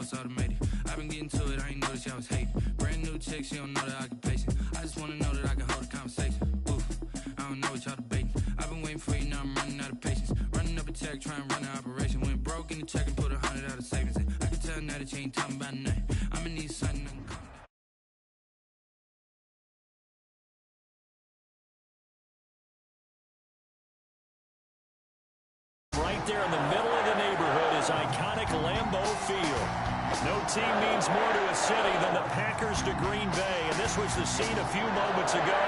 it's automated. I've been getting to it, I ain't noticed y'all was hating. Brand new chick, she don't know that I can pace it. I just wanna know that I can hold a conversation. Oof, I don't know what y'all debating. I've been waiting for you, now I'm running out of patience. Running up a check, trying to run an operation. Went broke in the check and put 100 out of savings. I can tell now that you ain't talking about nothing. I'ma need something. Right there in the middle of the neighborhood is iconic Lambeau Field. No team means more to a city than the Packers to Green Bay, and this was the scene a few moments ago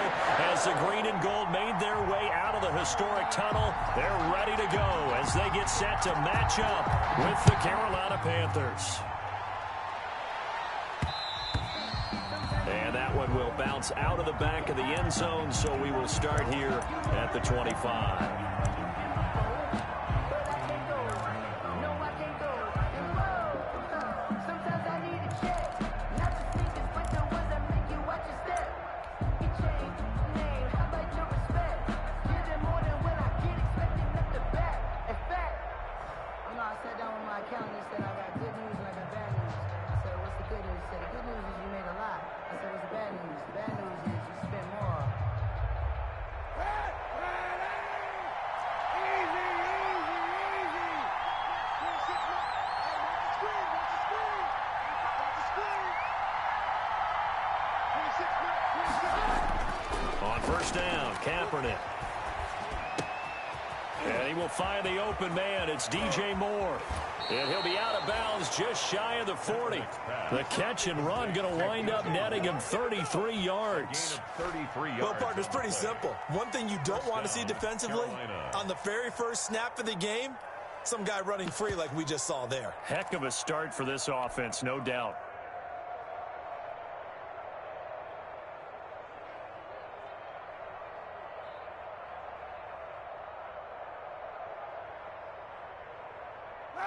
as the green and gold made their way out of the historic tunnel. They're ready to go as they get set to match up with the Carolina Panthers. And that one will bounce out of the back of the end zone, so we will start here at the 25. On first down, Kaepernick. And he will find the open man. It's DJ Moore. And he'll be out of bounds just shy of the 40. The catch and run going to wind up netting him 33 yards. Well, partner, it's pretty simple. One thing you don't want to see defensively, on the very first snap of the game, some guy running free like we just saw there. Heck of a start for this offense, no doubt.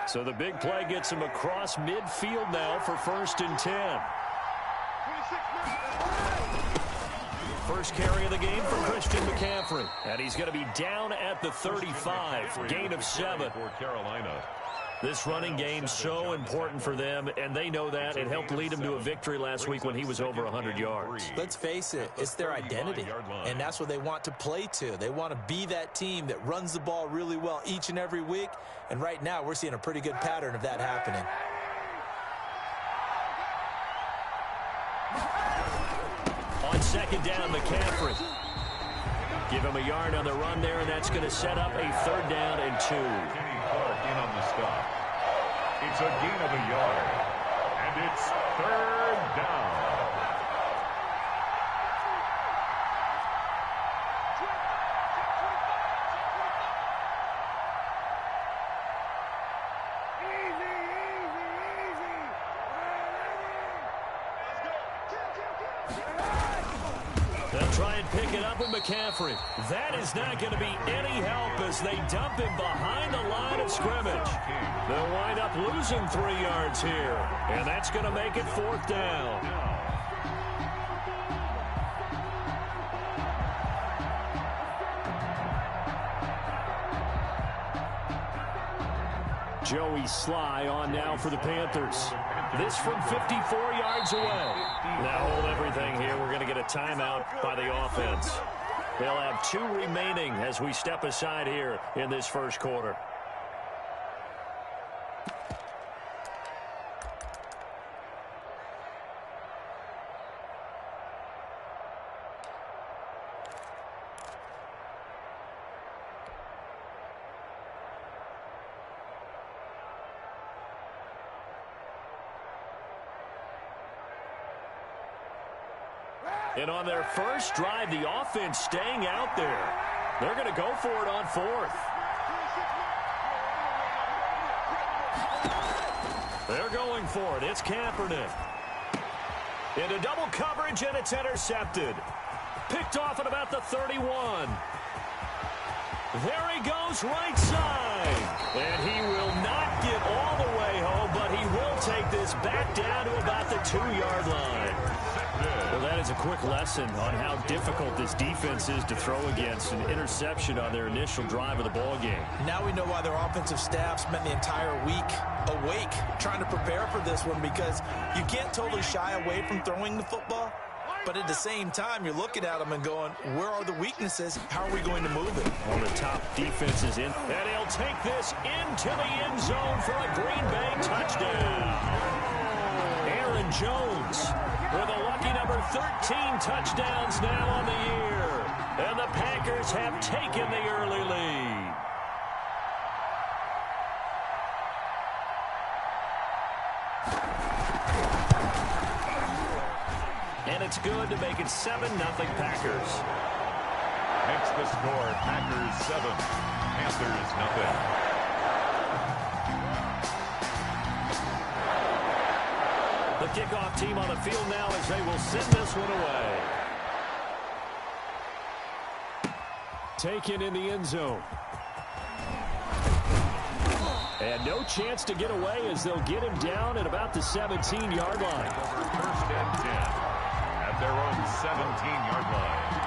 So the big play gets him across midfield now for 1st and 10. First carry of the game for Christian McCaffrey. And he's going to be down at the 35. Gain of 7. For Carolina. This running game so important for them, and they know that. It helped lead them to a victory last week when he was over 100 yards. Let's face it, it's their identity, and that's what they want to play to. They want to be that team that runs the ball really well each and every week, and right now we're seeing a pretty good pattern of that happening. On 2nd down, McCaffrey. Give him a yard on the run there, and that's going to set up a 3rd down and 2. In on the stop. It's a gain of a yard. And it's 3rd down. They'll try and pick it up with McCaffrey. That is not going to be any help as they dump him behind the line of scrimmage. They'll wind up losing 3 yards here, and that's going to make it 4th down. Joey Sly on now for the Panthers. This from 54 yards away. Now hold everything here. We're going to get a timeout by the offense. They'll have 2 remaining as we step aside here in this first quarter. And on their first drive, the offense staying out there. They're going to go for it on 4th. They're going for it. It's Kaepernick. Into double coverage, and it's intercepted. Picked off at about the 31. There he goes, right side. And he will not get all the way home, but he will take this back down to about the 2-yard line. Well, that is a quick lesson on how difficult this defense is to throw against. An interception on their initial drive of the ball game. Now we know why their offensive staff spent the entire week awake trying to prepare for this one, because you can't totally shy away from throwing the football, but at the same time you're looking at them and going, where are the weaknesses? How are we going to move it? One of the top defenses in, and he'll take this into the end zone for a Green Bay touchdown. Aaron Jones with a lucky number 13 touchdowns now on the year. And the Packers have taken the early lead. And it's good to make it 7-0 Packers. Makes the score Packers 7, Panthers nothing. The kickoff team on the field now as they will send this one away. Taken in the end zone. And no chance to get away as they'll get him down at about the 17-yard line. First and 10 at their own 17-yard line.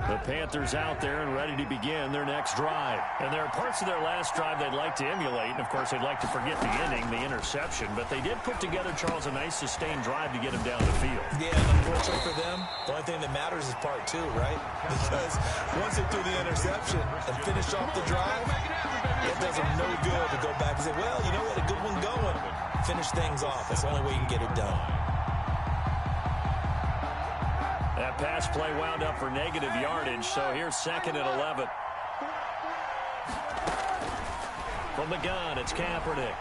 The Panthers out there and ready to begin their next drive. And there are parts of their last drive they'd like to emulate. And, of course, they'd like to forget the inning, the interception. But they did put together, Charles, a nice sustained drive to get him down the field. Yeah, unfortunately for them, the only thing that matters is part two, right? Because once they threw the interception and finished off the drive, it does them no good to go back and say, well, you know what, a good one going. Finish things off. That's the only way you can get it done. That pass play wound up for negative yardage, so here's 2nd and 11. From the gun, it's Kaepernick.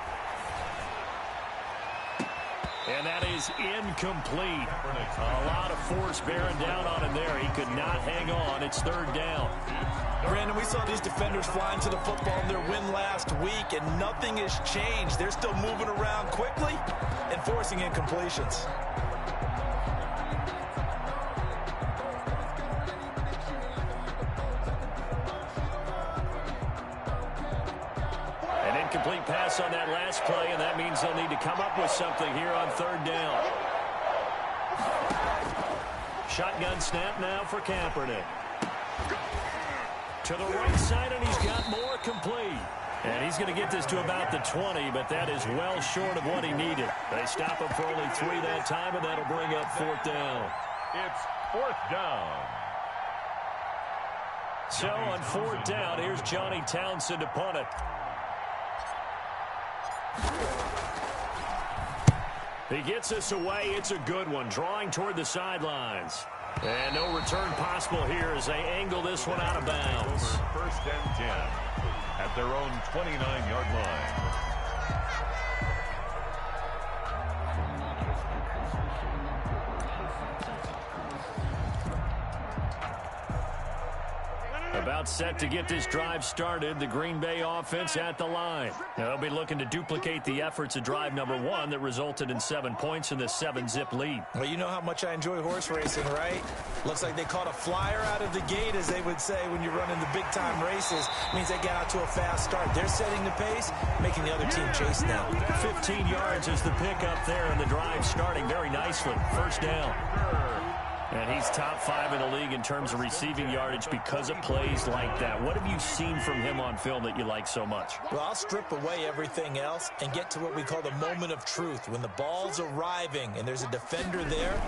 And that is incomplete. A lot of force bearing down on him there. He could not hang on. It's 3rd down. Brandon, we saw these defenders flying to the football in their win last week, and nothing has changed. They're still moving around quickly and forcing incompletions. Incomplete pass on that last play, and that means they'll need to come up with something here on 3rd down. Shotgun snap now for Kaepernick. To the right side, and he's got more complete. And he's going to get this to about the 20, but that is well short of what he needed. They stop him for only 3 that time, and that'll bring up 4th down. It's 4th down. So on 4th down, here's Johnny Townsend to punt it. He gets us away. It's a good one. Drawing toward the sidelines. And no return possible here as they angle this one out of bounds. First and 10 at their own 29-yard line. About set to get this drive started. The Green Bay offense at the line. Now, they'll be looking to duplicate the efforts of drive number 1 that resulted in 7 points in the 7-zip lead. Well, you know how much I enjoy horse racing, right? Looks like they caught a flyer out of the gate, as they would say when you're running the big-time races. Means they get out to a fast start. They're setting the pace, making the other team chase now. 15 yards is the pickup there, and the drive starting very nicely. 1st down. And he's top 5 in the league in terms of receiving yardage because of plays like that. What have you seen from him on film that you like so much? Well, I'll strip away everything else and get to what we call the moment of truth. When the ball's arriving and there's a defender there,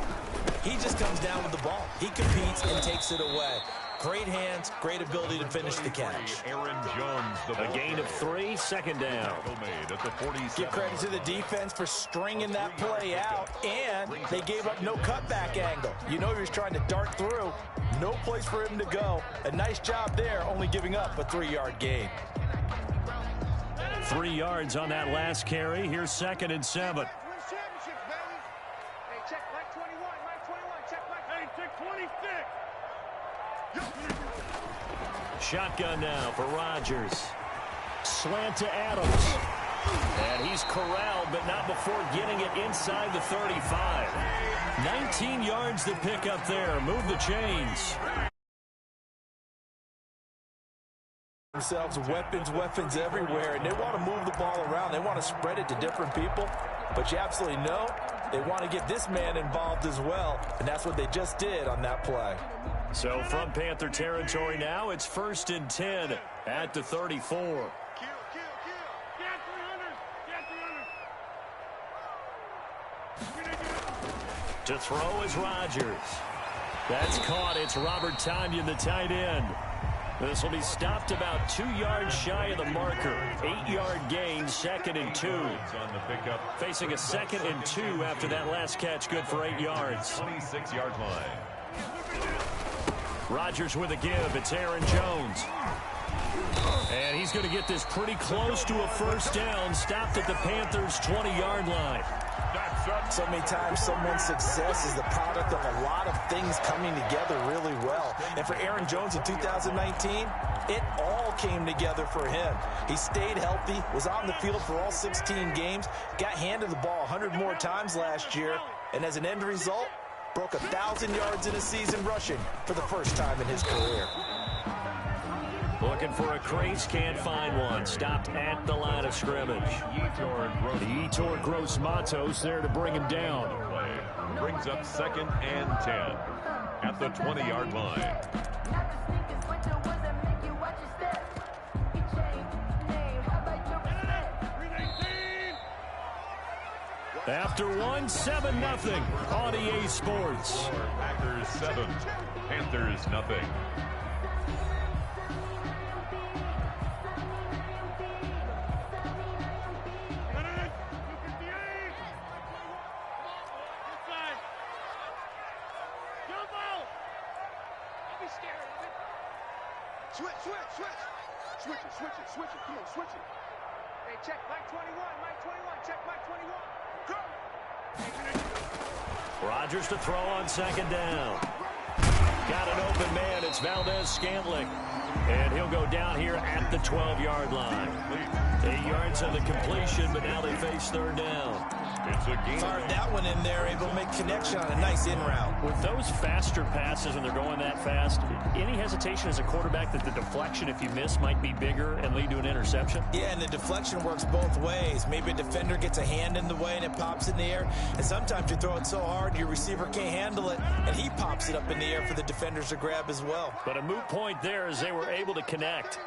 he just comes down with the ball. He competes and takes it away. Great hands, great ability to finish the catch. Aaron Jones, a gain of 3, 2nd down. Give credit to the defense for stringing that play out, and they gave up no cutback angle. You know he was trying to dart through. No place for him to go. A nice job there, only giving up a 3-yard gain. 3 yards on that last carry. Here's 2nd and 7. Shotgun now for Rodgers. Slant to Adams. And he's corralled, but not before getting it inside the 35. 19 yards to pick up there. Move the chains. Themselves weapons everywhere, and they want to move the ball around. They want to spread it to different people, but you absolutely know they want to get this man involved as well, and that's what they just did on that play. So from Panther territory now, it's 1st and 10 at the 34. To throw is Rodgers. That's caught. It's Robert Tonyan, the tight end. This will be stopped about 2 yards shy of the marker. 8-yard gain, 2nd and 2. Facing a 2nd and 2 after that last catch, good for 8 yards. 26-yard line. Rodgers with a give. It's Aaron Jones. And he's going to get this pretty close to a first down. Stopped at the Panthers' 20-yard line. So many times someone's success is the product of a lot of things coming together really well. And for Aaron Jones in 2019, it all came together for him. He stayed healthy, was on the field for all 16 games, got handed the ball 100 more times last year, and as an end result, broke 1,000 yards in a season rushing for the first time in his career. Looking for a crease, can't find one. Stopped at the line of scrimmage. The Yetur Gross Matos there to bring him down. Brings up 2nd and 10 at the 20-yard line. After 1, 7-0 on EA Sports. Packers 7, Panthers nothing. Switch it. Come on, switch it. Hey, check Mike 21. Check Mike 21. Go. Rodgers to throw on 2nd down. Got an open man. It's Valdez-Scantling. And he'll go down here at the 12-yard line. 8 yards on the completion, but now they face 3rd down. It's a game. Fired that one in there, able to make connection on a nice in route. With those faster passes when they're going that fast, any hesitation as a quarterback that the deflection, if you miss, might be bigger and lead to an interception? Yeah, and the deflection works both ways. Maybe a defender gets a hand in the way and it pops in the air. And sometimes you throw it so hard your receiver can't handle it, and he pops it up in the air for the defenders to grab as well. But a moot point there as they were able to connect.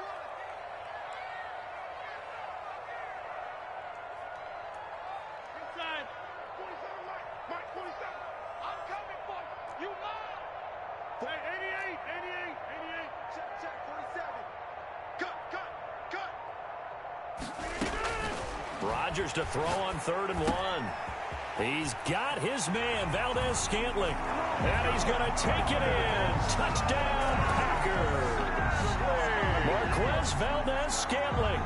Rodgers to throw on 3rd and 1. He's got his man, Valdez-Scantling. And he's going to take it in. Touchdown, Packers. Marquez Valdez-Scantling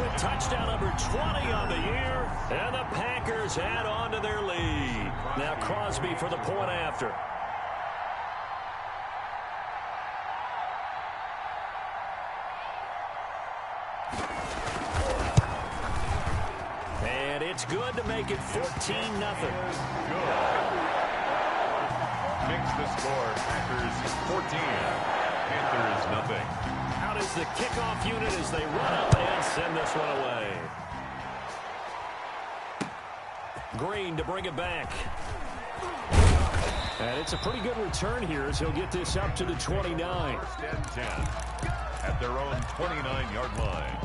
with touchdown number 20 on the year. And the Packers add on to their lead. Now Crosby for the point after. It's good to make it 14-0. Makes the score. Packers 14, Panthers nothing. Out is the kickoff unit as they run up and send this one away. Green to bring it back. And it's a pretty good return here as he'll get this up to the 29. 1st and 10 at their own 29-yard line.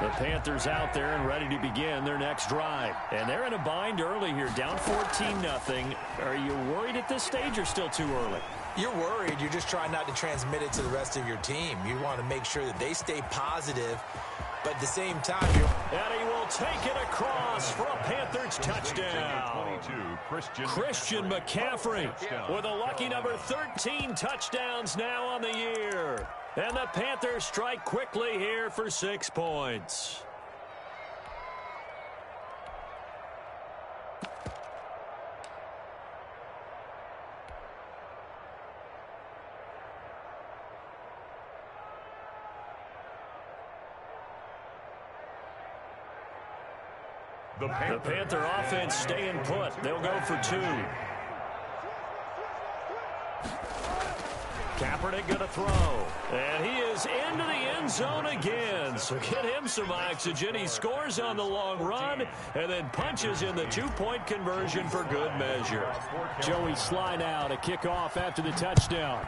The Panthers out there and ready to begin their next drive. And they're in a bind early here, down 14-0. Are you worried at this stage or still too early? You're worried. You're just trying not to transmit it to the rest of your team. You want to make sure that they stay positive, but at the same time, And he will take it across for a Panthers touchdown. 22, Christian McCaffrey with a lucky number 13 touchdowns now on the year. And the Panthers strike quickly here for 6 points. The Panther offense staying put. They'll go for 2. Kaepernick going to throw. And he is into the end zone again. So get him some oxygen. He scores on the long run and then punches in the 2-point conversion for good measure. Joey Sly now to kick off after the touchdown.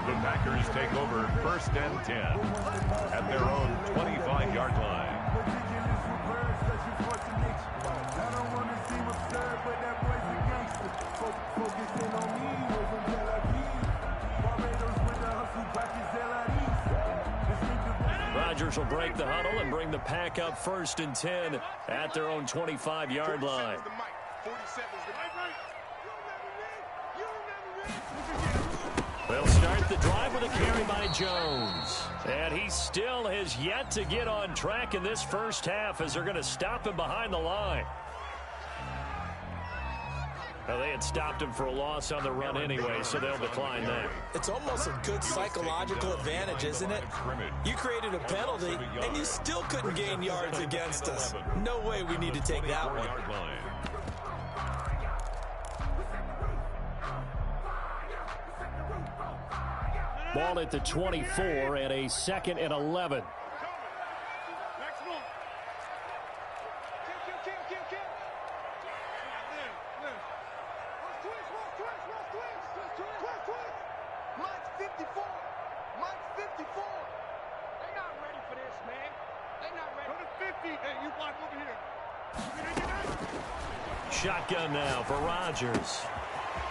The Packers take over 1st and 10 at their own 25-yard line. Rodgers will break the huddle and bring the Pack up 1st and 10 at their own 25-yard line. They'll start the drive with a carry by Jones. And he still has yet to get on track in this first half as they're going to stop him behind the line. Now, they had stopped him for a loss on the run anyway, so they'll decline that. It's almost a good psychological advantage, isn't it? You created a penalty, and you still couldn't gain yards against us. No way we need to take that one. Ball at the 24 and a 2nd and 11. Shotgun now for Rodgers.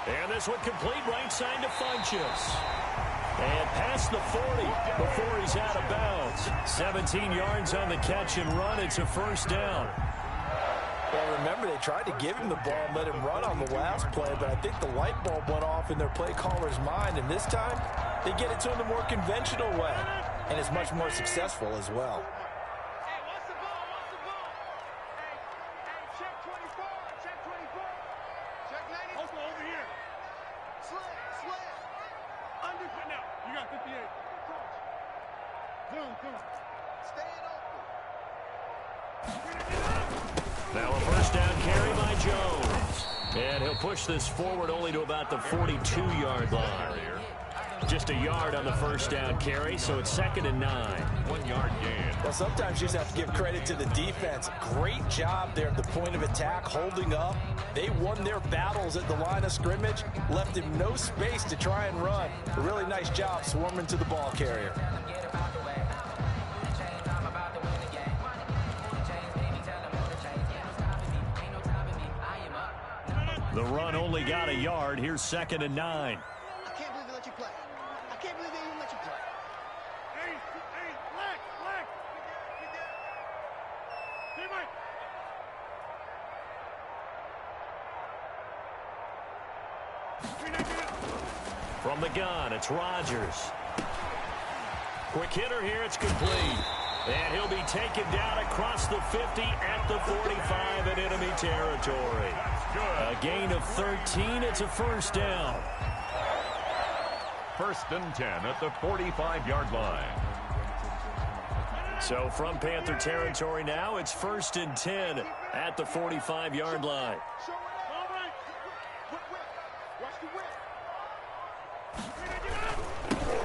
And this one complete right side to Funchess. And past the 40 before he's out of bounds. 17 yards on the catch and run. It's a 1st down. Well, remember, they tried to give him the ball and let him run on the last play, but I think the light bulb went off in their play caller's mind, and this time they get it to him the more conventional way, and it's much more successful as well. Now a 1st down carry by Jones. And he'll push this forward only to about the 42-yard line. Just a yard on the 1st down carry, so it's 2nd and 9. 1-yard gain. Well, sometimes you just have to give credit to the defense. Great job there at the point of attack, holding up. They won their battles at the line of scrimmage, left him no space to try and run. A really nice job swarming to the ball carrier. The run only got a yard. Here's 2nd and 9. I can't believe they let you play. I can't believe they even let you play. Hey, black. From the gun, it's Rodgers. Quick hitter here, it's complete. And he'll be taken down across the 50 at the 45 in enemy territory. A gain of 13, it's a 1st down. 1st and 10 at the 45-yard line. So from Panther territory now, it's 1st and 10 at the 45-yard line.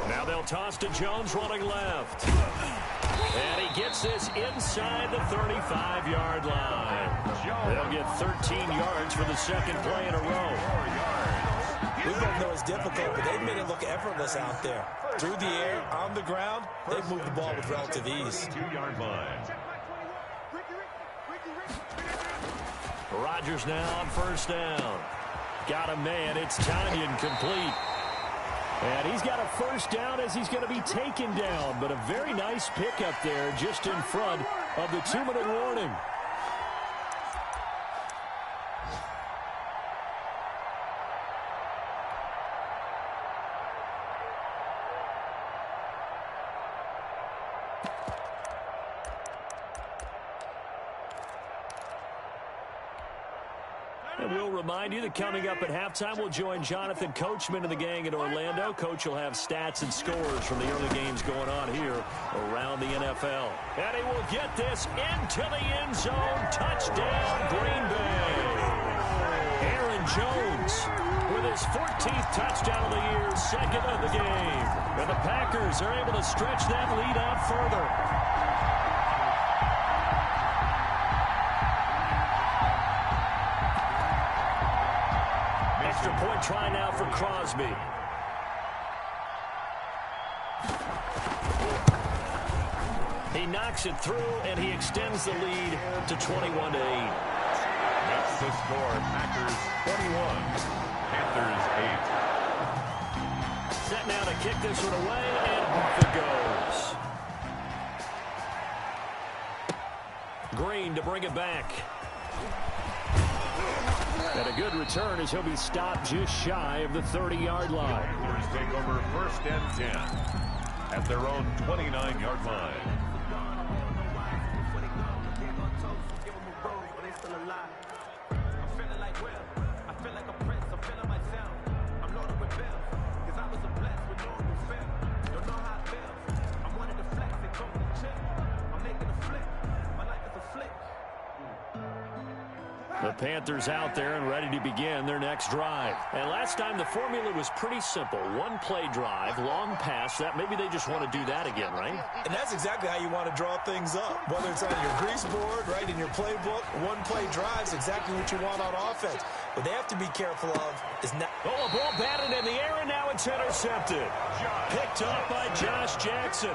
Now they'll toss to Jones running left. And he gets this inside the 35-yard line. They'll get 13 yards for the 2nd play in a row. We both know it's difficult, but they've made it look effortless out there. Through the air, on the ground, they've moved the ball with relative ease. 2-yard line. Rodgers now on 1st down. Got a man. It's Tanyan complete. And he's got a 1st down as he's going to be taken down. But a very nice pickup there just in front of the 2-minute warning. And we'll remind you that coming up at halftime, we'll join Jonathan Coachman and the gang in Orlando. Coach will have stats and scores from the early games going on here around the NFL. And he will get this into the end zone. Touchdown, Green Bay. Aaron Jones with his 14th touchdown of the year, second of the game. And the Packers are able to stretch that lead out further. Extra point try now for Crosby. He knocks it through, and he extends the lead to 21-8. That's the score. Packers 21, Panthers 8. Set now to kick this one away, and off it goes. Green to bring it back. And a good return as he'll be stopped just shy of the 30-yard line. Packers take over 1st and 10 at their own 29-yard line. The Panthers out there and ready to begin their next drive. And last time the formula was pretty simple. One play drive, long pass. That maybe they just want to do that again, right? And that's exactly how you want to draw things up. Whether it's on your grease board, right, in your playbook, one play drive's exactly what you want on offense. What they have to be careful of is not... Oh, a ball batted in the air, and now it's intercepted. Picked up by Josh Jackson.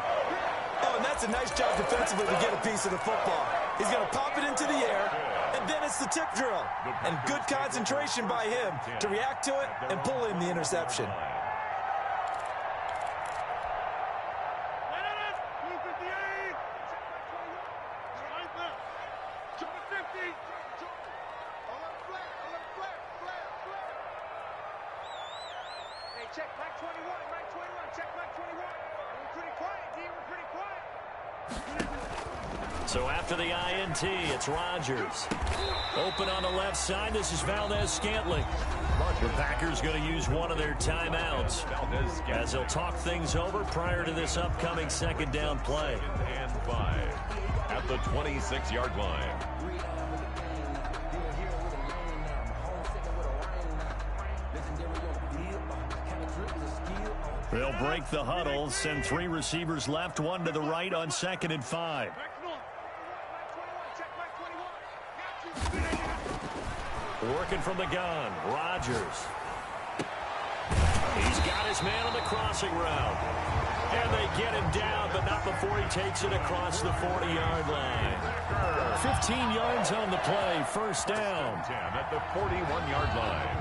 Oh, and that's a nice job defensively to get a piece of the football. He's going to pop it into the air, and then it's the tip drill. And good concentration by him to react to it and pull in the interception. Check back 21, right 21, check back 21. We're pretty quiet, D, we're pretty quiet. So after the INT, it's Rodgers. Open on the left side, this is Valdez-Scantling. The Packers going to use one of their timeouts as they'll talk things over prior to this upcoming second down play. And 5 at the 26-yard line. They'll break the huddle, send 3 receivers left, 1 to the right on 2nd and 5. Working from the gun, Rodgers. He's got his man on the crossing route. And they get him down, but not before he takes it across the 40-yard line. 15 yards on the play, first down. 10 at the 41-yard line.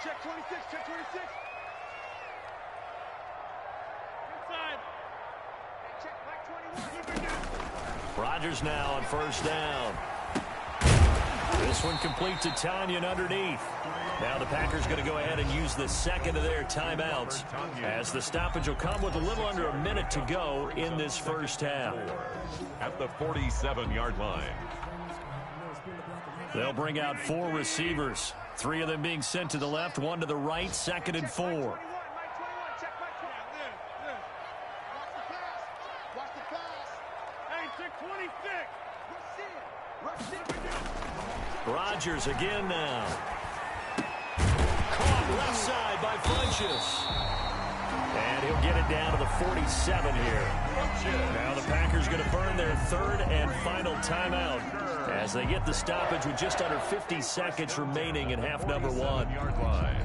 Check 26, check 26. Inside. Check back 21. Rodgers now on first down. This one complete to Tanyan underneath. Now the Packers going to go ahead and use the second of their timeouts as the stoppage will come with a little under a minute to go in this first half. At the 47-yard line. They'll bring out 4 receivers. 3 of them being sent to the left, 1 to the right, 2nd and 4. Watch the pass. Hey, check 26. Rodgers again now. Caught left side by Funchess. And he'll get it down to the 47 here. Now the Packers going to burn their 3rd and final timeout as they get the stoppage with just under 50 seconds remaining in half number 1. Yard line.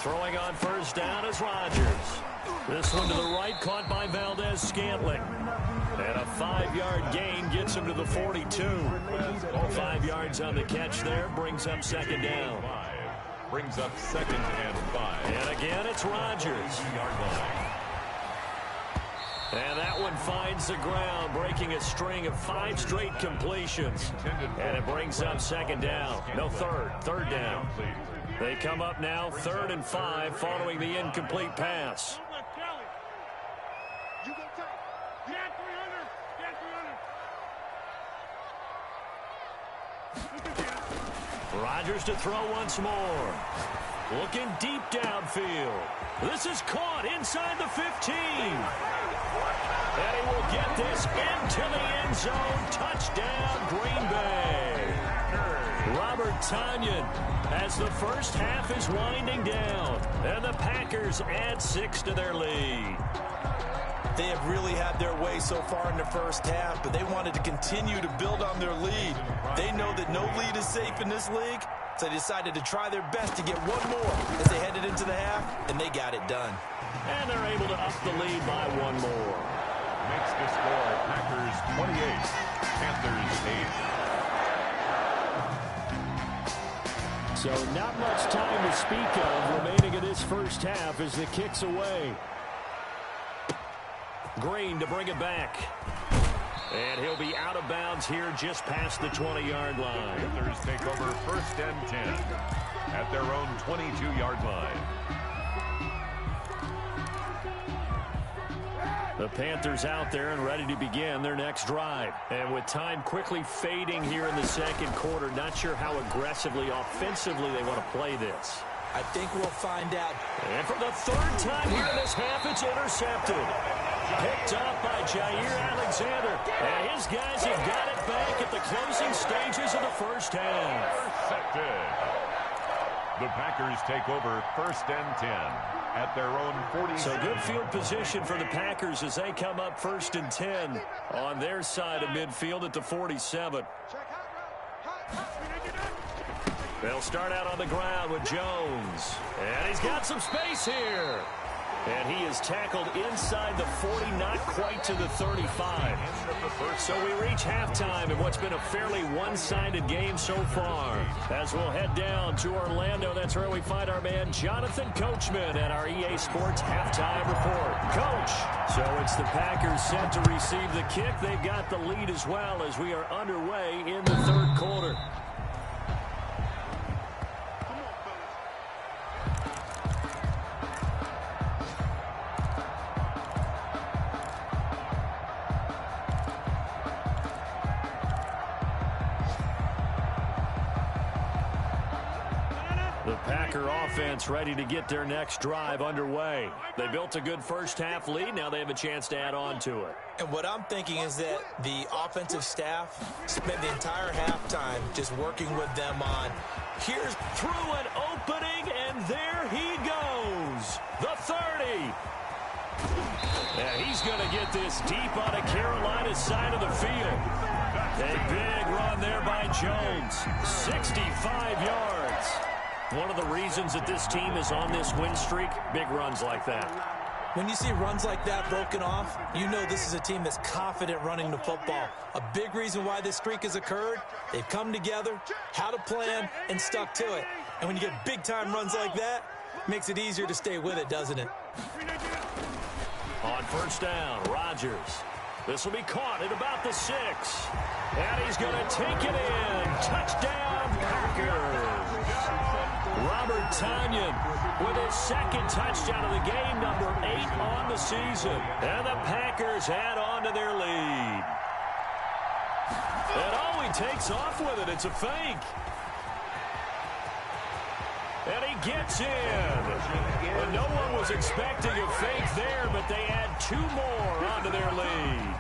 Throwing on first down is Rodgers. This one to the right, caught by Valdez-Scantling. And a 5-yard gain gets him to the 42. 5 yards on the catch there, brings up second down. Brings up 2nd and 5. And again, it's Rodgers. And that one finds the ground, breaking a string of 5 straight completions. And it brings up second down. No, third down. They come up now 3rd and 5 following the incomplete pass. Rodgers to throw once more. Looking deep downfield. This is caught inside the 15. And he will get this into the end zone. Touchdown, Green Bay. Robert Tonyan as the first half is winding down. And the Packers add 6 to their lead. They have really had their way so far in the first half, but they wanted to continue to build on their lead. They know that no lead is safe in this league, so they decided to try their best to get one more as they headed into the half, and they got it done. And they're able to up the lead by one more. Makes the score Packers 28, Panthers 8. So not much time to speak of remaining in this first half as the kick's away. Green to bring it back. And he'll be out of bounds here just past the 20-yard line. Panthers take over 1st and 10 at their own 22-yard line. The Panthers out there and ready to begin their next drive. And with time quickly fading here in the second quarter, not sure how aggressively, offensively they want to play this. I think we'll find out. And for the 3rd time here in this half, it's intercepted. Picked off by Jair Alexander. And his guys have got it back at the closing stages of the first half. Intercepted. The Packers take over 1st and 10 at their own 40. So good field position for the Packers as they come up 1st and 10 on their side of midfield at the 47. They'll start out on the ground with Jones. And he's got some space here. And he is tackled inside the 40, not quite to the 35. So we reach halftime in what's been a fairly one-sided game so far. As we'll head down to Orlando, that's where we find our man Jonathan Coachman at our EA Sports Halftime Report. Coach, so it's the Packers set to receive the kick. They've got the lead as well as we are underway in the 3rd quarter. Offense ready to get their next drive underway. They built a good first half lead. Now they have a chance to add on to it. And what I'm thinking is that the offensive staff spent the entire halftime just working with them on here's through an opening, and there he goes. The 30. And he's going to get this deep on a Carolina side of the field. A big run there by Jones. 65 yards. One of the reasons that this team is on this win streak, big runs like that. When you see runs like that broken off, you know this is a team that's confident running the football. A big reason why this streak has occurred, they've come together, had a plan, and stuck to it. And when you get big-time runs like that, it makes it easier to stay with it, doesn't it? On first down, Rodgers. This will be caught at about the 6. And he's going to take it in. Touchdown, Packers. Robert Tonyan with his 2nd touchdown of the game, number 8 on the season. And the Packers add on to their lead. And oh, he takes off with it. It's a fake. And he gets in. And no one was expecting a fake there, but they add 2 more onto their lead.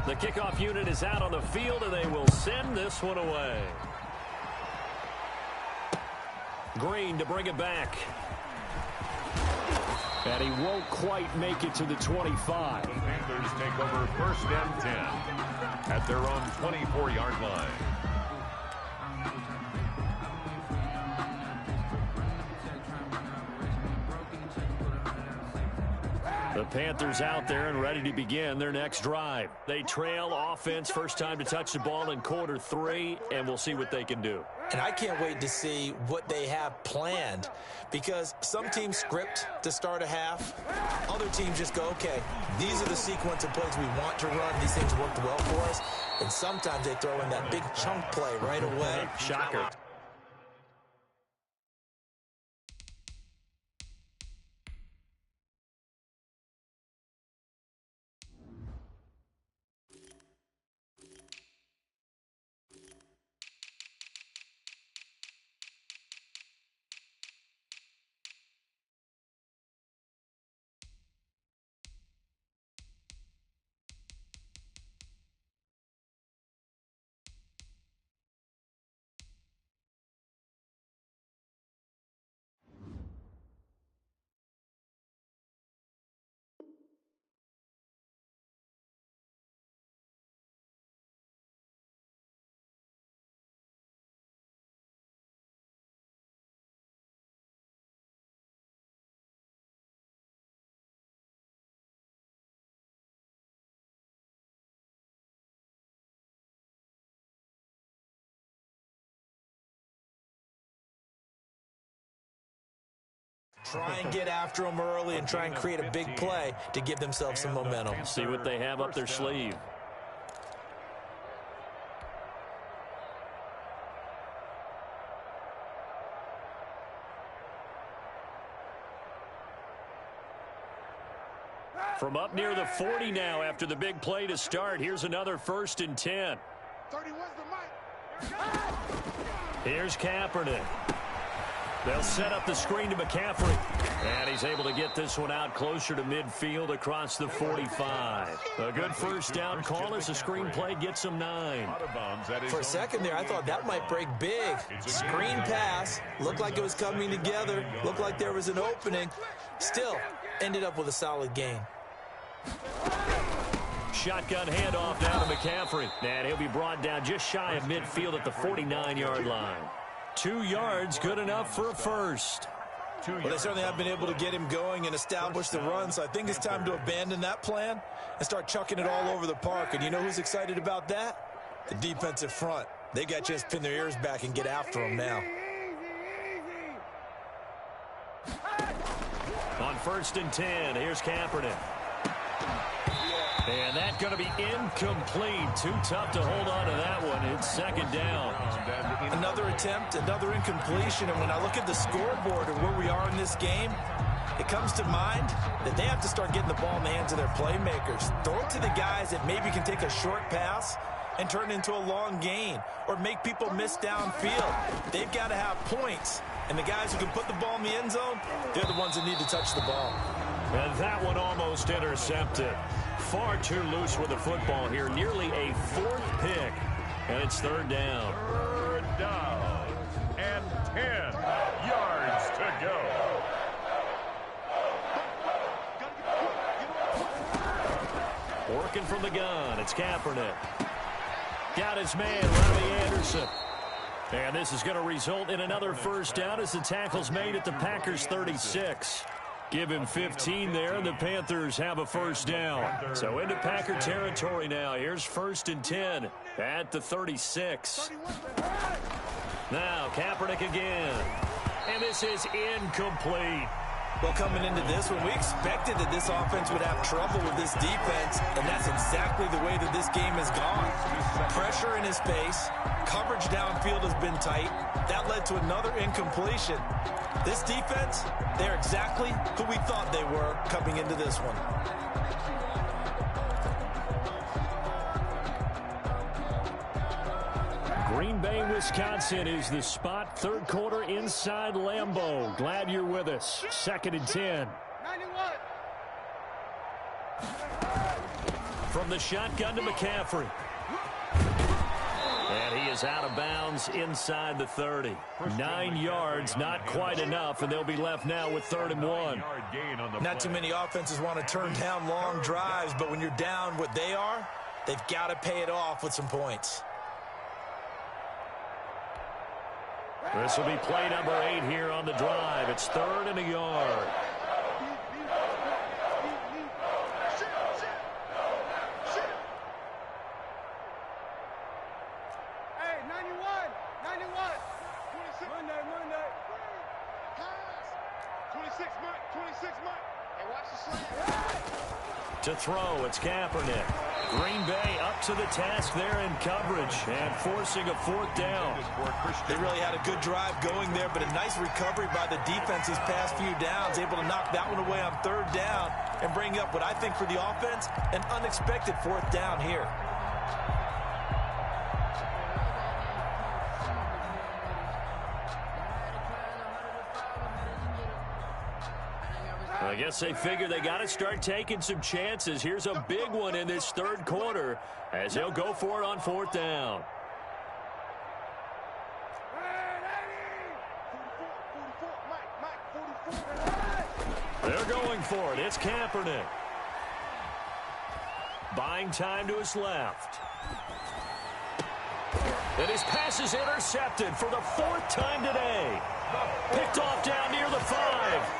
The kickoff unit is out on the field, and they will send this one away. Green to bring it back. And he won't quite make it to the 25. Panthers take over 1st and 10 at their own 24-yard line. The Panthers out there and ready to begin their next drive. They trail offense, first time to touch the ball in quarter 3, and we'll see what they can do. And I can't wait to see what they have planned, because some teams script to start a half. Other teams just go, okay, these are the sequence of plays we want to run. These things worked well for us. And sometimes they throw in that big chunk play right away. Shocker. Try and get after them early and try and create a big play to give themselves some momentum. See what they have up their sleeve. From up near the 40 now after the big play to start. Here's another 1st and 10. 31's the mic. Here's Kaepernick. They'll set up the screen to McCaffrey. And he's able to get this one out closer to midfield across the 45. A good first down call as the screen play gets him 9. For a second there, I thought that might break big. Screen pass. Looked like it was coming together. Looked like there was an opening. Still, ended up with a solid gain. Shotgun handoff down to McCaffrey. And he'll be brought down just shy of midfield at the 49-yard line. 2 yards, good enough for a first. Well, they certainly have been able to get him going and establish the run, so I think it's time to abandon that plan and start chucking it all over the park. And you know who's excited about that? The defensive front. They got a chance to pin their ears back and get after him now. On 1st and 10, here's Kaepernick. And that's going to be incomplete. Too tough to hold on to that one. It's 2nd down. Another attempt, another incompletion. And when I look at the scoreboard and where we are in this game, it comes to mind that they have to start getting the ball in the hands of their playmakers. Throw it to the guys that maybe can take a short pass and turn it into a long gain or make people miss downfield. They've got to have points. And the guys who can put the ball in the end zone, they're the ones that need to touch the ball. And that one almost intercepted. Far too loose with the football here. Nearly a 4th pick. And it's 3rd down. 3rd down. And 10 yards to go. Working from the gun. It's Kaepernick. Got his man, Robbie Anderson. And this is going to result in another first down as the tackle's made at the Packers' 36. Give him 15 there, and the Panthers have a first down. So into Packer territory now. Here's 1st and 10 at the 36. Now Kaepernick again. And this is incomplete. Well, coming into this one, we expected that this offense would have trouble with this defense, and that's exactly the way that this game has gone. Pressure in his face, coverage downfield has been tight. That led to another incompletion. This defense, they're exactly who we thought they were coming into this one. Green Bay, Wisconsin is the spot. 3rd quarter inside Lambeau. Glad you're with us. 2nd and 10. 91. From the shotgun to McCaffrey. And he is out of bounds inside the 30. 9 yards, not quite enough, and they'll be left now with 3rd and 1. Not too many offenses want to turn down long drives, but when you're down what they are, they've got to pay it off with some points. This will be play number 8 here on the drive. It's 3rd and a yard. To throw, it's Kaepernick. Green Bay up to the task there in coverage and forcing a 4th down. They really had a good drive going there, but a nice recovery by the defense these past few downs, able to knock that one away on 3rd down and bring up what I think for the offense, an unexpected 4th down here. I guess they figure they got to start taking some chances. Here's a big one in this 3rd quarter as they'll go for it on 4th down. They're going for it. It's Kaepernick. Buying time to his left. And his pass is intercepted for the 4th time today. Picked off down near the 5.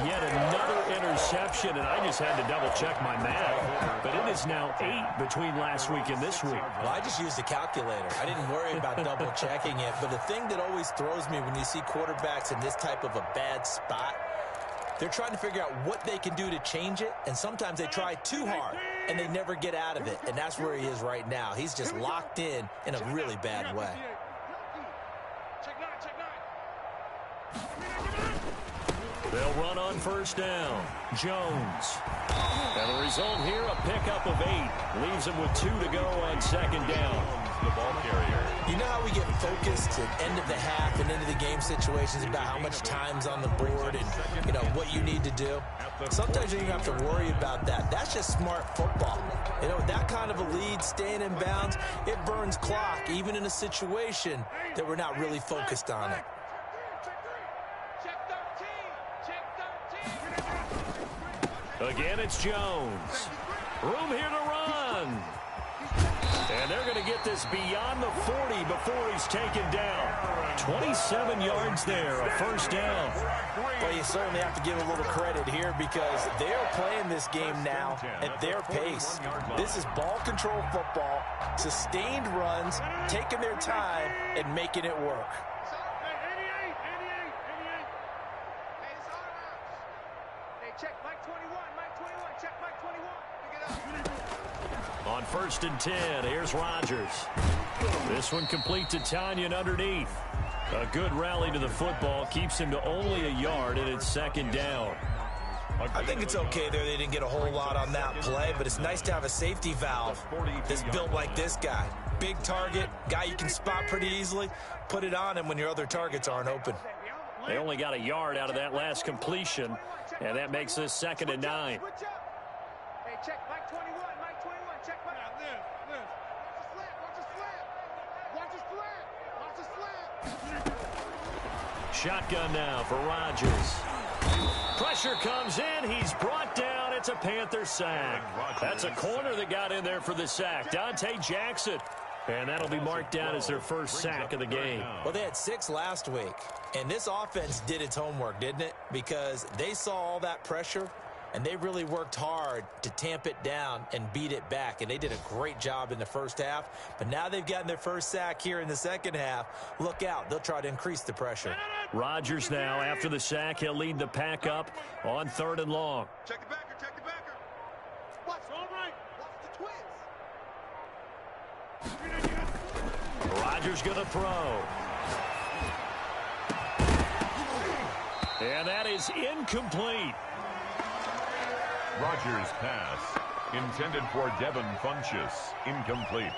Yet another interception, and I just had to double-check my math. But it is now 8 between last week and this week. Well, I just used a calculator. I didn't worry about double-checking it. But the thing that always throws me when you see quarterbacks in this type of a bad spot, they're trying to figure out what they can do to change it, and sometimes they try too hard, and they never get out of it. And that's where he is right now. He's just locked in a really bad way. They'll run on 1st down. Jones. And the result here, a pickup of 8. Leaves him with 2 to go on 2nd down. The ball carrier. You know how we get focused at end of the half and into the game situations about how much time's on the board and, you know, what you need to do? Sometimes you don't have to worry about that. That's just smart football. You know, with that kind of a lead, staying in bounds, it burns clock, even in a situation that we're not really focused on it. Again, it's Jones. Room here to run. And they're going to get this beyond the 40 before he's taken down. 27 yards there, a 1st down. Well, you certainly have to give a little credit here because they're playing this game now at their pace. This is ball control football, sustained runs, taking their time, and making it work. On 1st and 10, here's Rodgers. This one complete to Tanyan underneath. A good rally to the football keeps him to only a yard, and it's 2nd down. I think it's okay there. They didn't get a whole lot on that play, but it's nice to have a safety valve that's built like this guy. Big target, guy you can spot pretty easily. Put it on him when your other targets aren't open. They only got a yard out of that last completion, and that makes this 2nd and 9. Shotgun now for Rodgers. Pressure comes in. He's brought down. It's a Panther sack. That's a corner that got in there for the sack. Dante Jackson. And that'll be marked down as their 1st sack of the game. Well, they had 6 last week. And this offense did its homework, didn't it? Because they saw all that pressure, and they really worked hard to tamp it down and beat it back. And they did a great job in the 1st half. But now they've gotten their 1st sack here in the 2nd half. Look out. They'll try to increase the pressure. Rodgers now, after the sack, he'll lead the pack up on 3rd and long. Check the backer, check the backer. Watch, all right. Watch the twins. Rodgers going to throw. And that is incomplete. Rodgers' pass, intended for Devin Funchess, incomplete.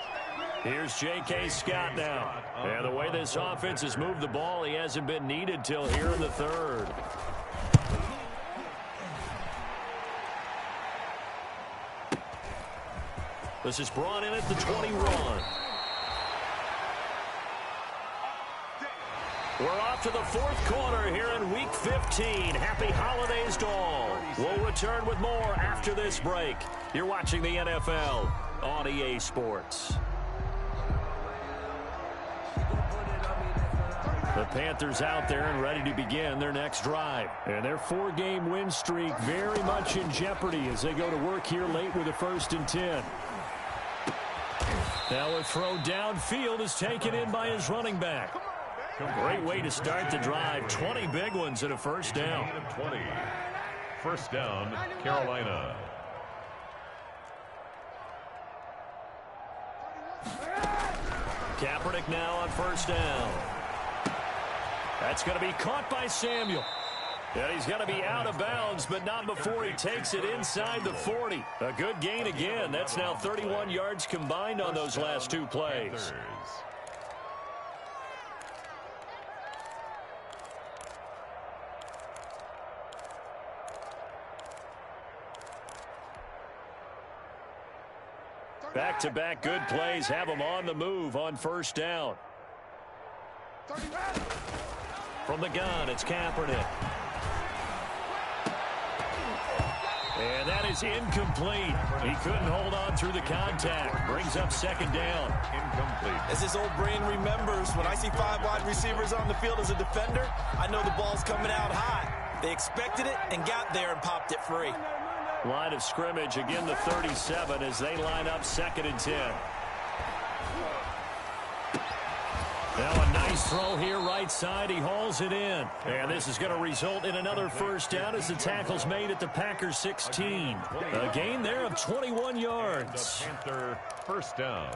Here's J.K. Scott now. And the way this offense has moved the ball, he hasn't been needed till here in the 3rd. This is brought in at the 21. We're off to the fourth quarter here in Week 15. Happy holidays to all. We'll return with more after this break. You're watching the NFL on EA Sports. The Panthers out there and ready to begin their next drive. And their 4-game win streak very much in jeopardy as they go to work here late with a 1st and 10. Now a throw downfield is taken in by his running back. Great way to start the drive. 20 big ones and a first down. 20. First down, Carolina. Kaepernick now on first down. That's going to be caught by Samuel. And he's going to be out of bounds, but not before he takes it inside the 40. A good gain again. That's now 31 yards combined on those last 2 plays. Back-to-back good plays have them on the move on first down. From the gun, it's Kaepernick. And that is incomplete. He couldn't hold on through the contact. Brings up second down. Incomplete. As his old brain remembers, when I see 5 wide receivers on the field as a defender, I know the ball's coming out high. They expected it and got there and popped it free. Line of scrimmage, again the 37 as they line up 2nd and 10. Now a nice throw here right side. He hauls it in. And this is going to result in another first down as the tackle's made at the Packers 16. A gain there of 21 yards. Panther first down.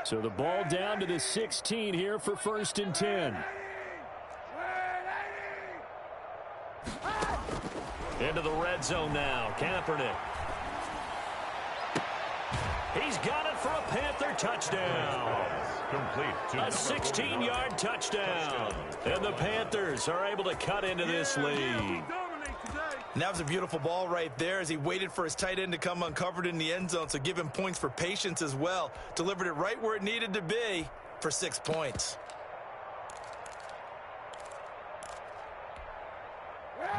So the ball down to the 16 here for 1st and 10. Into the red zone now. Kaepernick. He's got it for a Panther touchdown. Complete. A 16-yard touchdown. And the Panthers are able to cut into this lead. And that was a beautiful ball right there as he waited for his tight end to come uncovered in the end zone. So give him points for patience as well. Delivered it right where it needed to be for 6 points.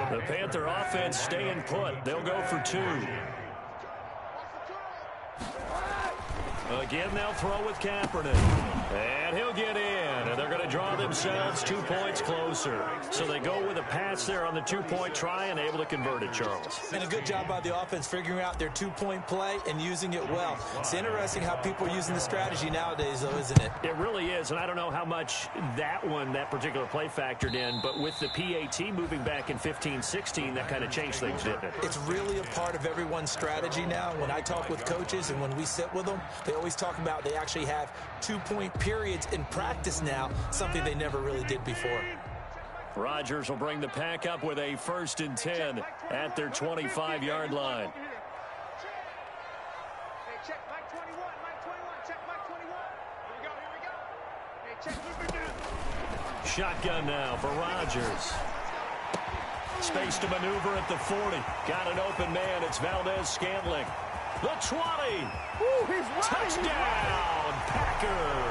The Panther offense staying put. They'll go for 2. Again, they'll throw with Kaepernick. And he'll get in. And they're going to draw themselves 2 points closer. So they go with a pass there on the 2-point try and able to convert it, Charles. And a good job by the offense figuring out their 2-point play and using it well. It's interesting how people are using the strategy nowadays, though, isn't it? It really is. And I don't know how much that particular play factored in. But with the PAT moving back in 15-16, that kind of changed things, didn't it? It's really a part of everyone's strategy now. When I talk with coaches and when we sit with them, they always talk about they actually have 2-point periods in practice now, something they never really did before. Rodgers will bring the pack up with a 1st and 10 at their 25-yard line. Check Mike 21, Mike 21, check Mike 21. Here we go. Hey, check. Shotgun now for Rodgers. Space to maneuver at the 40. Got an open man. It's Valdez-Scantling. The 20. Touchdown, Packers.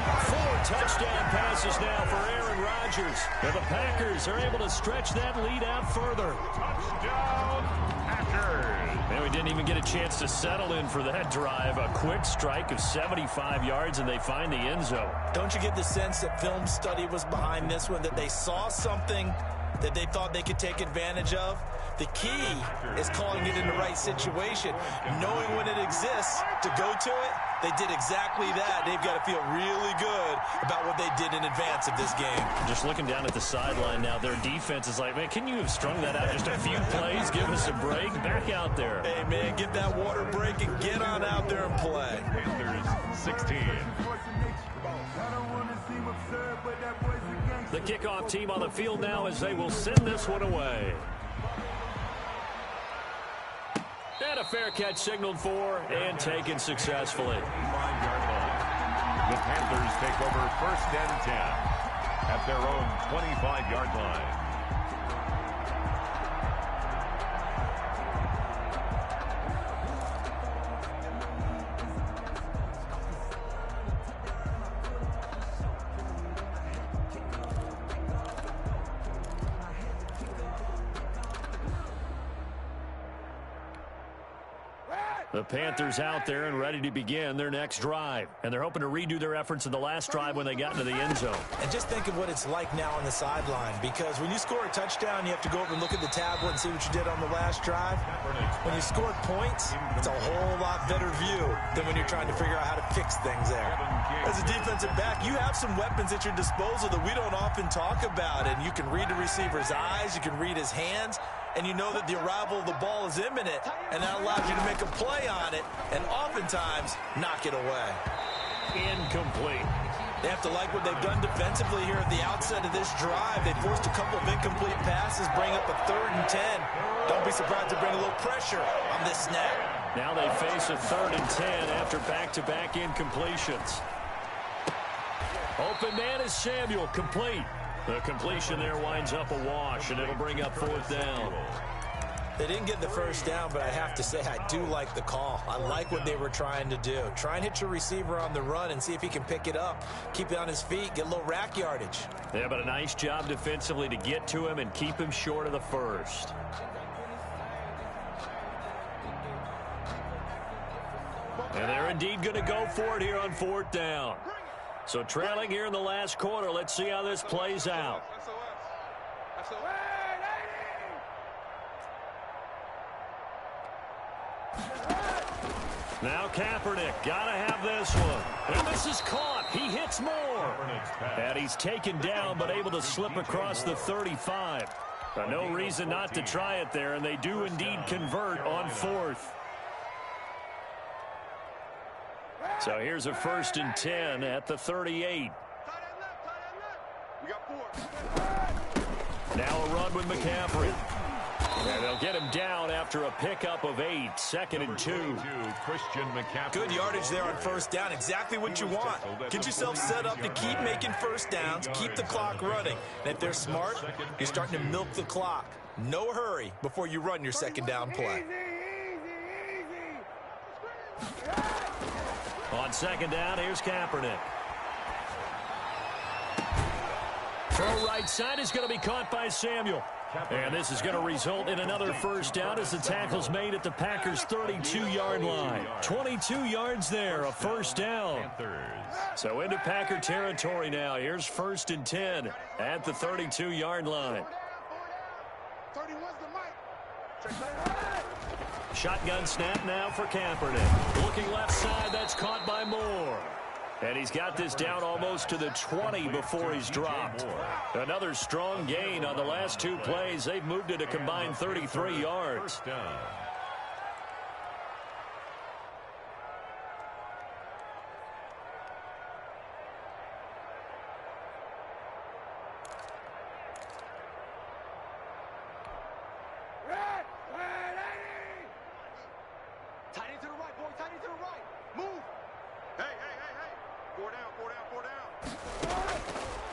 4 touchdown passes now for Aaron Rodgers. And the Packers are able to stretch that lead out further. Touchdown, Packers. And we didn't even get a chance to settle in for that drive. A quick strike of 75 yards, and they find the end zone. Don't you get the sense that film study was behind this one, that they saw something that they thought they could take advantage of? The key is calling it in the right situation, knowing when it exists to go to it. They did exactly that. They've got to feel really good about what they did in advance of this game. Just looking down at the sideline now, their defense is like, man, can you have strung that out just a few plays? Give us a break. Back out there. Hey, man, get that water break and get on out there and play. Panthers 16. The kickoff team on the field now as they will send this one away. And a fair catch signaled for and taken successfully. 5-yard line. The Panthers take over 1st and 10 at their own 25-yard line. The Panthers out there and ready to begin their next drive. And they're hoping to redo their efforts in the last drive when they got into the end zone. And just think of what it's like now on the sideline, because when you score a touchdown, you have to go over and look at the tablet and see what you did on the last drive. When you scored points, it's a whole lot better view than when you're trying to figure out how to fix things there. As a defensive back, you have some weapons at your disposal that we don't often talk about, and you can read the receiver's eyes, you can read his hands, and you know that the arrival of the ball is imminent, and that allows you to make a play on it and oftentimes knock it away. Incomplete. They have to like what they've done defensively here at the outset of this drive. They forced a couple of incomplete passes, bring up a 3rd and 10. Don't be surprised to bring a little pressure on this snap. Now they face a 3rd and 10 after back-to-back incompletions. Open man is Samuel, complete. The completion there winds up a wash, and it'll bring up 4th down. They didn't get the first down, but I have to say I do like the call. I like what they were trying to do. Try and hit your receiver on the run and see if he can pick it up. Keep it on his feet, get a little rack yardage. Yeah, but a nice job defensively to get to him and keep him short of the first. And they're indeed going to go for it here on 4th down. So trailing here in the last quarter. Let's see how this plays out. Now Kaepernick, gotta have this one. And this is caught. He hits more. And he's taken down, but able to slip across the 35. No reason not to try it there, and they do indeed convert on 4th. So here's a 1st and 10 at the 38. Now a run with McCaffrey. And they'll get him down after a pickup of 8. 2nd and 2. Good yardage there on 1st down. Exactly what you want. Get yourself set up to keep making 1st downs. Keep the clock running. And if they're smart, you're starting to milk the clock. No hurry before you run your 2nd down play. On 2nd down, here's Kaepernick. Throw right side is going to be caught by Samuel. And this is going to result in another 1st down as the tackle's made at the Packers' 32-yard line. 22 yards there, a 1st down. So into Packer territory now. Here's 1st and 10 at the 32-yard line. Shotgun snap now for Kaepernick. Looking left side, that's caught by Moore. And he's got this down almost to the 20 before he's dropped. Another strong gain on the last 2 plays. They've moved it a combined 33 yards.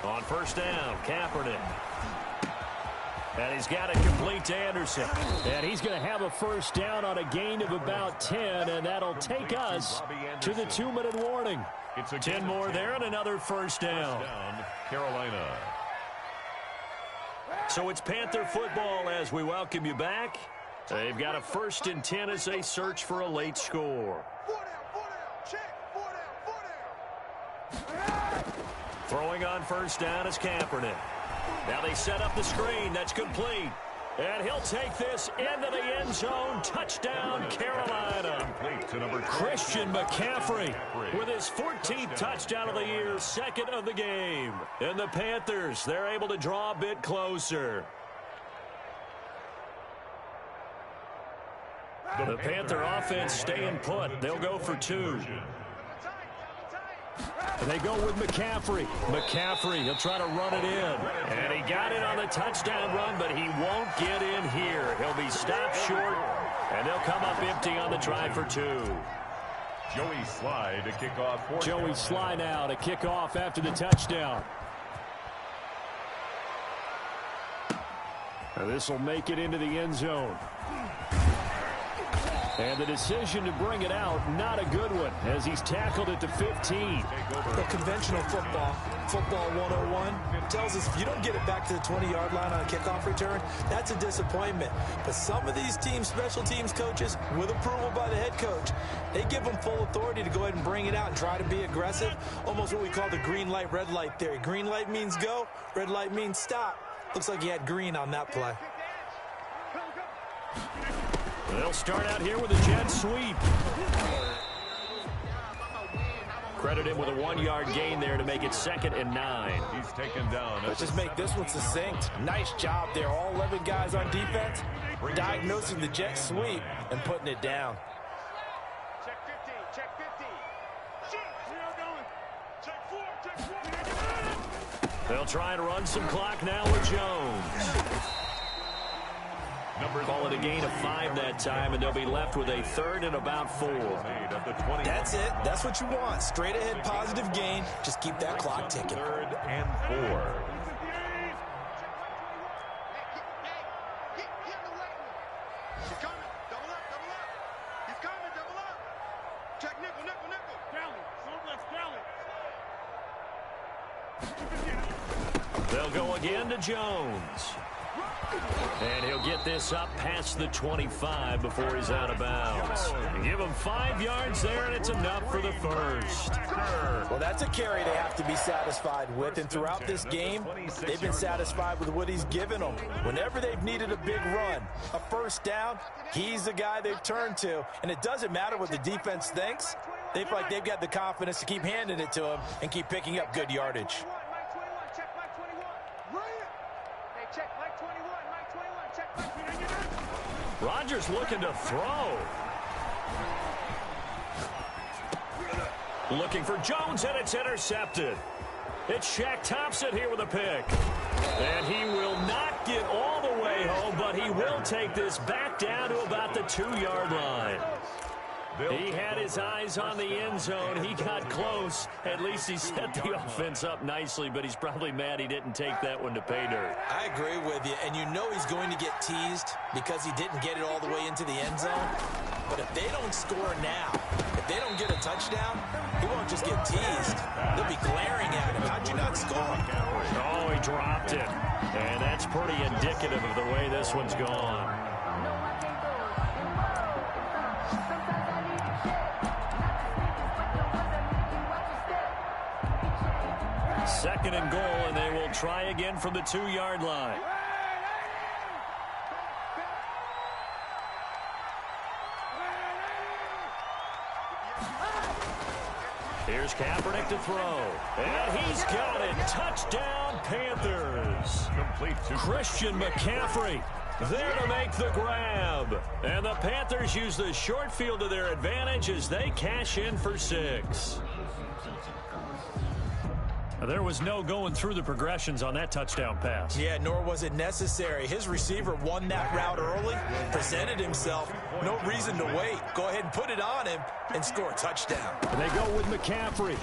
On 1st down, Kaepernick. And he's got it complete to Anderson. And he's going to have a 1st down on a gain of about 10, and that'll take us to the 2-minute warning. 10 more there and another 1st down. Carolina. So it's Panther football as we welcome you back. They've got a 1st and 10 as they search for a late score. Throwing on 1st down is Kaepernick. Now they set up the screen. That's complete. And he'll take this into the end zone. Touchdown, Carolina. Christian McCaffrey with his 14th touchdown of the year, 2nd of the game. And the Panthers, they're able to draw a bit closer. The Panther offense staying put. They'll go for 2. They go with McCaffrey. McCaffrey, he'll try to run it in. And he got it on the touchdown run, but he won't get in here. He'll be stopped short, and they'll come up empty on the drive for 2. Joey Sly to kick off. Joey Sly now to kick off after the touchdown. This will make it into the end zone. And the decision to bring it out, not a good one, as he's tackled it to 15. The conventional football 101, tells us if you don't get it back to the 20-yard line on a kickoff return, that's a disappointment. But some of these teams, special teams coaches, with approval by the head coach, they give them full authority to go ahead and bring it out and try to be aggressive. Almost what we call the green light, red light theory. Green light means go, red light means stop. Looks like he had green on that play. They'll start out here with a jet sweep. Credit him with a 1-yard gain there to make it 2nd and 9. He's taken down. Let's just make this one succinct. Nice job there. All 11 guys on defense diagnosing the jet sweep and putting it down. Check 15, check 15. Shit, we are going. Check 4, check 4. They'll try and run some clock now with Jones. Call it a gain of 5 that time, and they'll be left with a 3rd and about 4. That's it. That's what you want. Straight ahead positive gain. Just keep that clock ticking. 3rd and 4. He's coming. Double up, double up. He's coming, double up. Check nickel, nickel, nickel. Galley, so let's galley. They'll go again to Jones. And he'll get this up past the 25 before he's out of bounds. Give him 5 yards there, and it's enough for the first. Well, that's a carry they have to be satisfied with. And throughout this game, they've been satisfied with what he's given them. Whenever they've needed a big run, a first down, he's the guy they've turned to. And it doesn't matter what the defense thinks. They feel like they've got the confidence to keep handing it to him and keep picking up good yardage. Rodgers looking to throw. Looking for Jones, and it's intercepted. It's Shaq Thompson here with a pick. And he will not get all the way home, but he will take this back down to about the 2-yard line. He had his eyes on the end zone. He got close. At least he set the offense up nicely, but he's probably mad he didn't take that one to pay dirt. I agree with you, and you know he's going to get teased because he didn't get it all the way into the end zone. But if they don't score now, if they don't get a touchdown, he won't just get teased. They'll be glaring at him. How'd you not score? Oh, he dropped it. And that's pretty indicative of the way this one's gone. Second and goal, and they will try again from the 2-yard line. Here's Kaepernick to throw. And he's got it. Touchdown, Panthers. Complete to Christian McCaffrey there to make the grab. And the Panthers use the short field to their advantage as they cash in for 6. There was no going through the progressions on that touchdown pass. Yeah, nor was it necessary. His receiver won that route early, presented himself. No reason to wait. Go ahead and put it on him and score a touchdown. And they go with McCaffrey.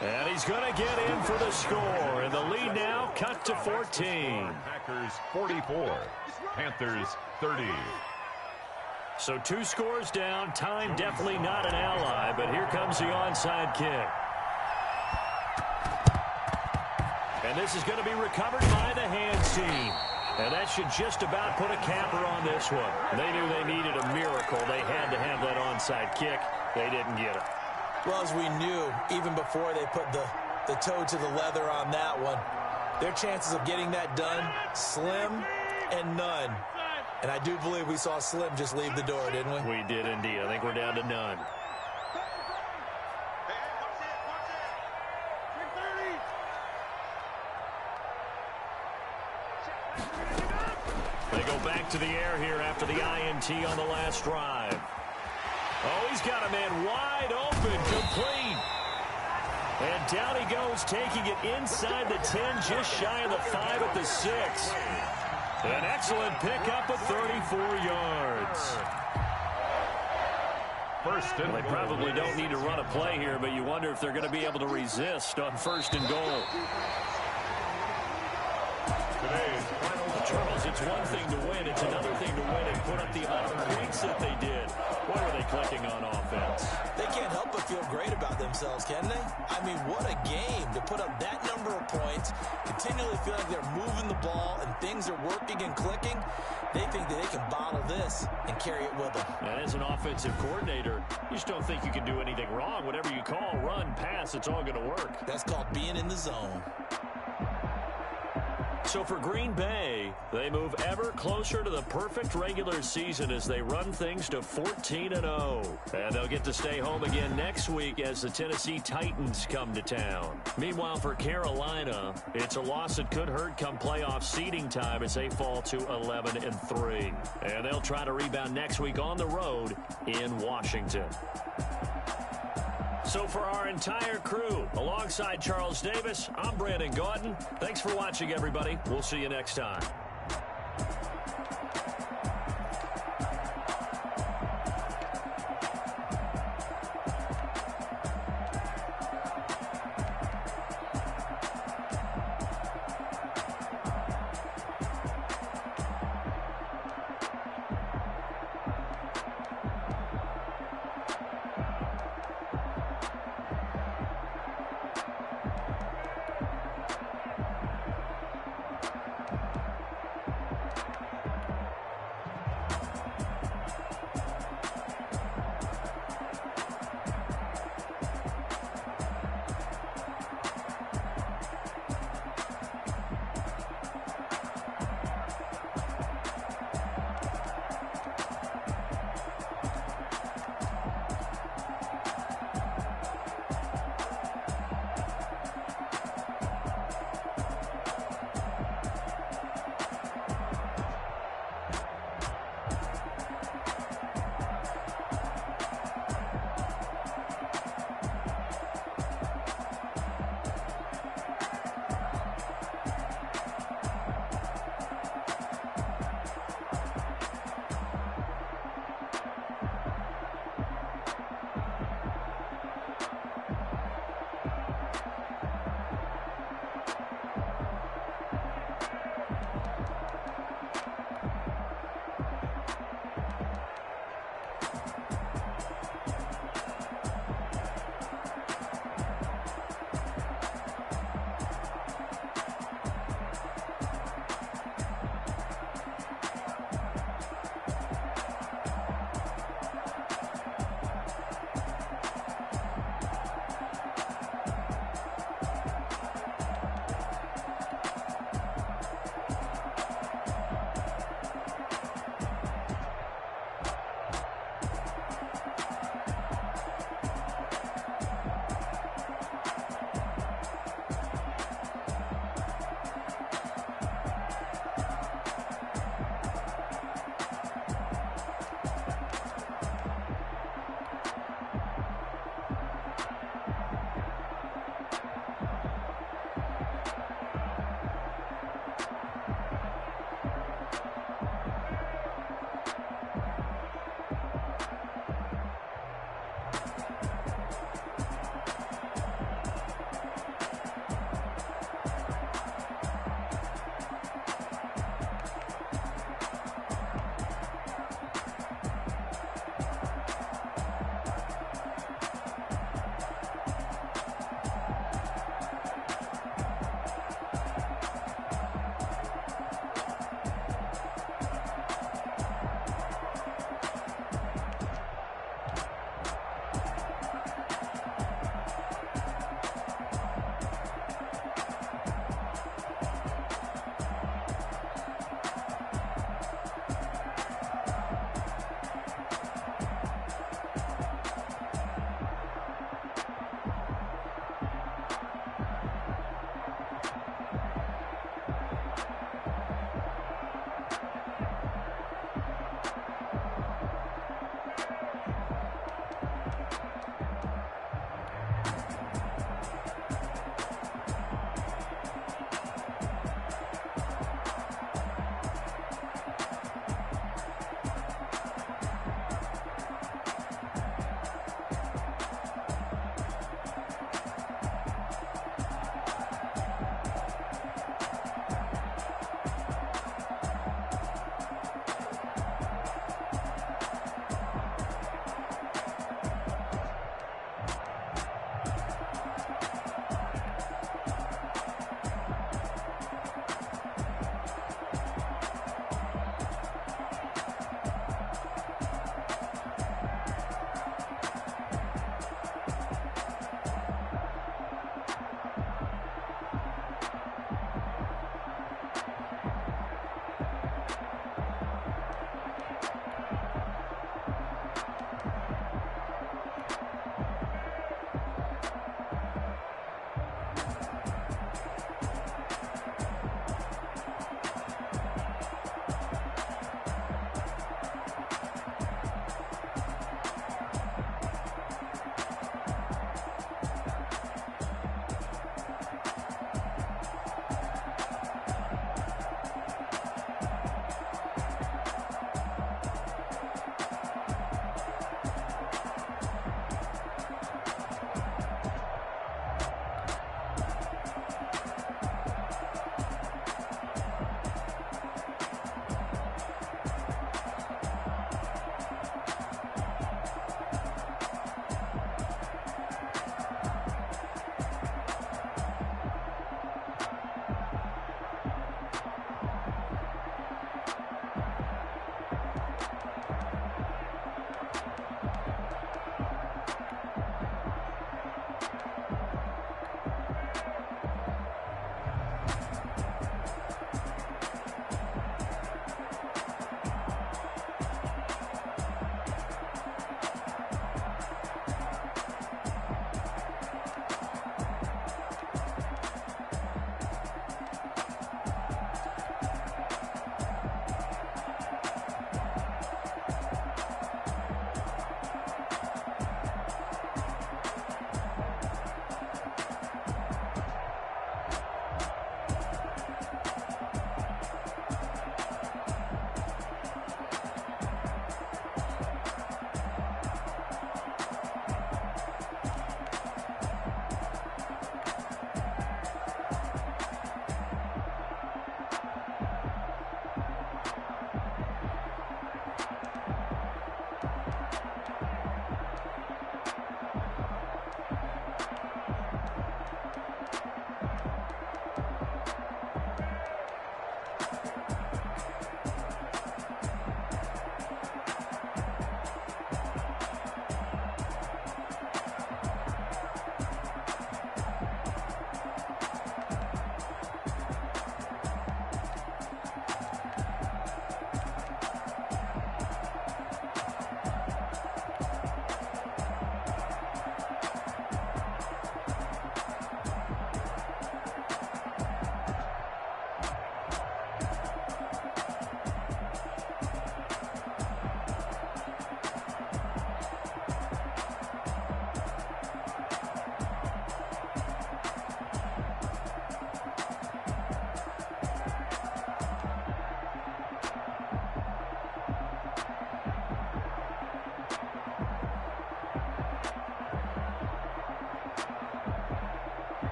And he's going to get in for the score. And the lead now cut to 14. Packers 44, Panthers 30. So 2 scores down. Time definitely not an ally, but here comes the onside kick. And this is going to be recovered by the hands team. And that should just about put a capper on this one. They knew they needed a miracle. They had to have that onside kick. They didn't get it. Well, as we knew, even before they put the toe to the leather on that one, their chances of getting that done, slim and none. And I do believe we saw Slim just leave the door, didn't we? We did indeed. I think we're down to none. They go back to the air here after the INT on the last drive. Oh, he's got a man wide open, complete. And down he goes, taking it inside the 10, just shy of the 5 at the 6. An excellent pickup of 34 yards. Well, they probably don't need to run a play here, but you wonder if they're going to be able to resist on 1st and goal. Today's final Charles, it It's one thing to win. It's another thing to win and put up the amount of points that they did. What were they clicking on offense? They can't help but feel great about themselves, can they? I mean, what a game to put up that number of points, continually feel like they're moving the ball and things are working and clicking. They think that they can bottle this and carry it with them. And as an offensive coordinator, you just don't think you can do anything wrong. Whatever you call, run, pass, it's all going to work. That's called being in the zone. So for Green Bay, they move ever closer to the perfect regular season as they run things to 14-0. And they'll get to stay home again next week as the Tennessee Titans come to town. Meanwhile, for Carolina, it's a loss that could hurt come playoff seeding time as they fall to 11-3. And they'll try to rebound next week on the road in Washington. So for our entire crew, alongside Charles Davis, I'm Brandon Gaudin. Thanks for watching, everybody. We'll see you next time.